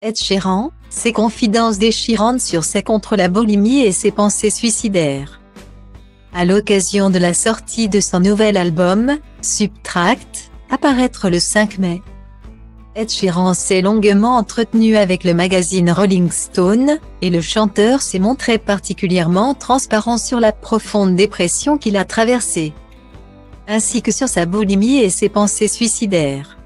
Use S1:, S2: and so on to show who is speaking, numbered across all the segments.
S1: Ed Sheeran, ses confidences déchirantes sur ses contre la boulimie et ses pensées suicidaires. À l'occasion de la sortie de son nouvel album, Subtract, à paraître le 5 mai. Ed Sheeran s'est longuement entretenu avec le magazine Rolling Stone, et le chanteur s'est montré particulièrement transparent sur la profonde dépression qu'il a traversée, ainsi que sur sa boulimie et ses pensées suicidaires.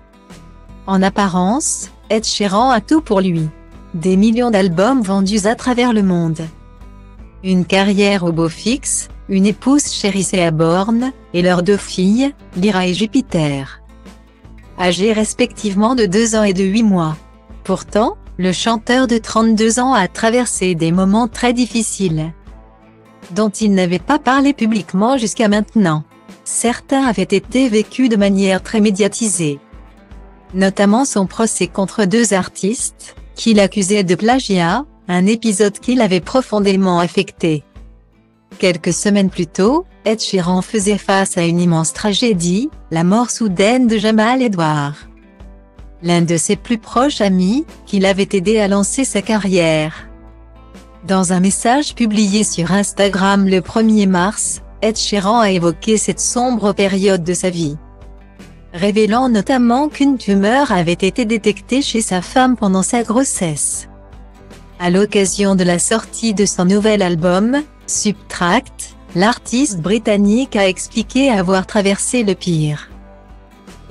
S1: En apparence, Ed Sheeran a tout pour lui. Des millions d'albums vendus à travers le monde. Une carrière au beau fixe, une épouse chérissée à bornes, et leurs 2 filles, Lyra et Jupiter, âgées respectivement de 2 ans et de 8 mois. Pourtant, le chanteur de 32 ans a traversé des moments très difficiles, dont il n'avait pas parlé publiquement jusqu'à maintenant. Certains avaient été vécus de manière très médiatisée, notamment son procès contre 2 artistes, qu'il accusait de plagiat, un épisode qui l'avait profondément affecté. Quelques semaines plus tôt, Ed Sheeran faisait face à une immense tragédie, la mort soudaine de Jamal Edward, l'un de ses plus proches amis, qui l'avait aidé à lancer sa carrière. Dans un message publié sur Instagram le 1er mars, Ed Sheeran a évoqué cette sombre période de sa vie, révélant notamment qu'une tumeur avait été détectée chez sa femme pendant sa grossesse. À l'occasion de la sortie de son nouvel album, Subtract, l'artiste britannique a expliqué avoir traversé le pire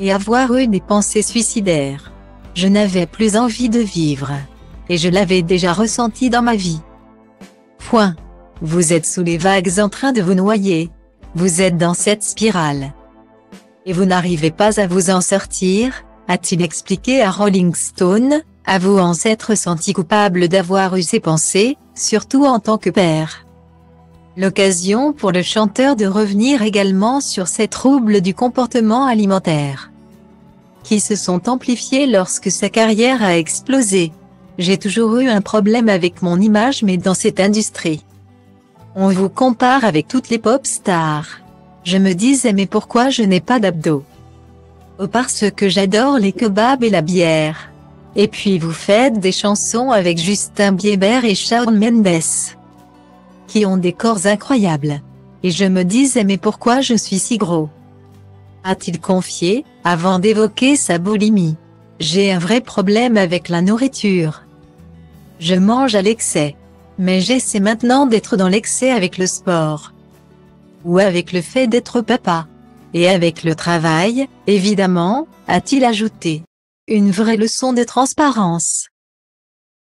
S1: et avoir eu des pensées suicidaires. « Je n'avais plus envie de vivre. Et je l'avais déjà ressenti dans ma vie. Point. Vous êtes sous les vagues en train de vous noyer. Vous êtes dans cette spirale. Et vous n'arrivez pas à vous en sortir », a-t-il expliqué à Rolling Stone, avouant s'être senti coupable d'avoir eu ces pensées, surtout en tant que père. L'occasion pour le chanteur de revenir également sur ses troubles du comportement alimentaire, qui se sont amplifiés lorsque sa carrière a explosé. « J'ai toujours eu un problème avec mon image, mais dans cette industrie, on vous compare avec toutes les pop stars. Je me disais mais pourquoi je n'ai pas d'abdos? Oh, parce que j'adore les kebabs et la bière. Et puis vous faites des chansons avec Justin Bieber et Shawn Mendes, qui ont des corps incroyables. Et je me disais mais pourquoi je suis si gros ?» a-t-il confié, avant d'évoquer sa boulimie. « J'ai un vrai problème avec la nourriture. Je mange à l'excès. Mais j'essaie maintenant d'être dans l'excès avec le sport. Ou avec le fait d'être papa. Et avec le travail, évidemment, a-t-il ajouté. Une vraie leçon de transparence.